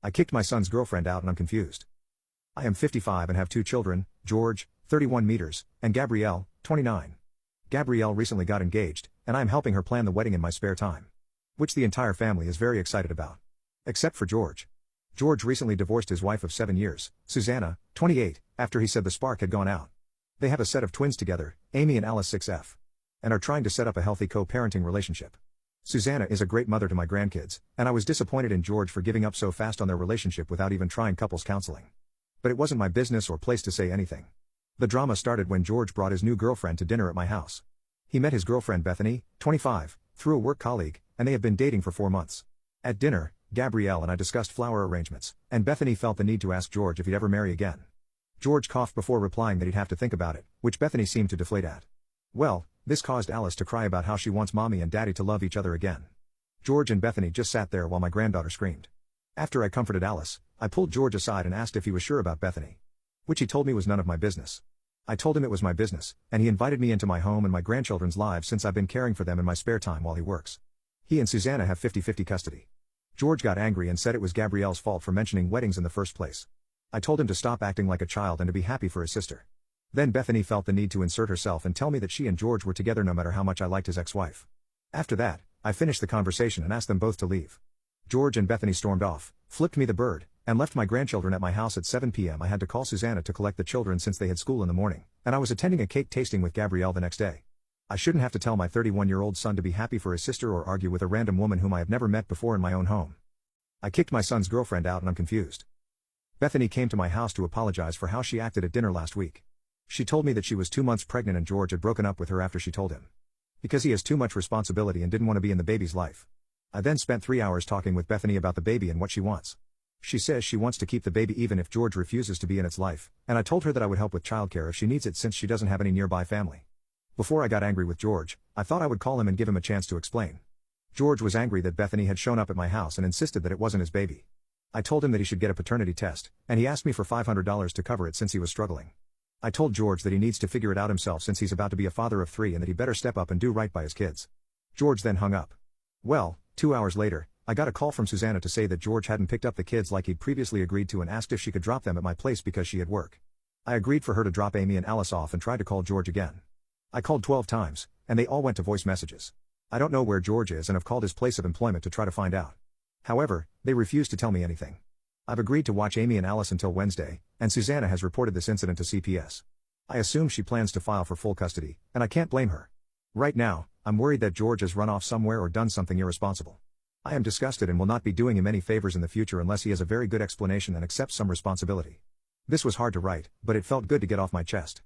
I kicked my son's girlfriend out and I'm confused. I am 55 and have two children, George, 31 meters, and Gabrielle, 29. Gabrielle recently got engaged, and I am helping her plan the wedding in my spare time. Which the entire family is very excited about. Except for George. George recently divorced his wife of 7 years, Susanna, 28, after he said the spark had gone out. They have a set of twins together, Amy and Alice 6F. And are trying to set up a healthy co-parenting relationship. Susanna is a great mother to my grandkids, and I was disappointed in George for giving up so fast on their relationship without even trying couples counseling. But it wasn't my business or place to say anything. The drama started when George brought his new girlfriend to dinner at my house. He met his girlfriend Bethany, 25, through a work colleague, and they have been dating for 4 months. At dinner, Gabrielle and I discussed flower arrangements, and Bethany felt the need to ask George if he'd ever marry again. George coughed before replying that he'd have to think about it, which Bethany seemed to deflate at. Well, this caused Alice to cry about how she wants mommy and daddy to love each other again. George and Bethany just sat there while my granddaughter screamed. After I comforted Alice, I pulled George aside and asked if he was sure about Bethany. Which he told me was none of my business. I told him it was my business, and he invited me into my home and my grandchildren's lives since I've been caring for them in my spare time while he works. He and Susanna have 50-50 custody. George got angry and said it was Gabrielle's fault for mentioning weddings in the first place. I told him to stop acting like a child and to be happy for his sister. Then Bethany felt the need to insert herself and tell me that she and George were together no matter how much I liked his ex-wife. After that, I finished the conversation and asked them both to leave. George and Bethany stormed off, flipped me the bird, and left my grandchildren at my house at 7 p.m. I had to call Susanna to collect the children since they had school in the morning, and I was attending a cake tasting with Gabrielle the next day. I shouldn't have to tell my 31-year-old son to be happy for his sister or argue with a random woman whom I have never met before in my own home. I kicked my son's girlfriend out and I'm confused. Bethany came to my house to apologize for how she acted at dinner last week. She told me that she was 2 months pregnant and George had broken up with her after she told him. Because he has too much responsibility and didn't want to be in the baby's life. I then spent 3 hours talking with Bethany about the baby and what she wants. She says she wants to keep the baby even if George refuses to be in its life, and I told her that I would help with childcare if she needs it since she doesn't have any nearby family. Before I got angry with George, I thought I would call him and give him a chance to explain. George was angry that Bethany had shown up at my house and insisted that it wasn't his baby. I told him that he should get a paternity test, and he asked me for $500 to cover it since he was struggling. I told George that he needs to figure it out himself since he's about to be a father of 3 and that he better step up and do right by his kids. George then hung up. Well, 2 hours later, I got a call from Susanna to say that George hadn't picked up the kids like he'd previously agreed to and asked if she could drop them at my place because she had work. I agreed for her to drop Amy and Alice off and tried to call George again. I called 12 times, and they all went to voice messages. I don't know where George is and have called his place of employment to try to find out. However, they refused to tell me anything. I've agreed to watch Amy and Alice until Wednesday, and Susanna has reported this incident to CPS. I assume she plans to file for full custody, and I can't blame her. Right now, I'm worried that George has run off somewhere or done something irresponsible. I am disgusted and will not be doing him any favors in the future unless he has a very good explanation and accepts some responsibility. This was hard to write, but it felt good to get off my chest.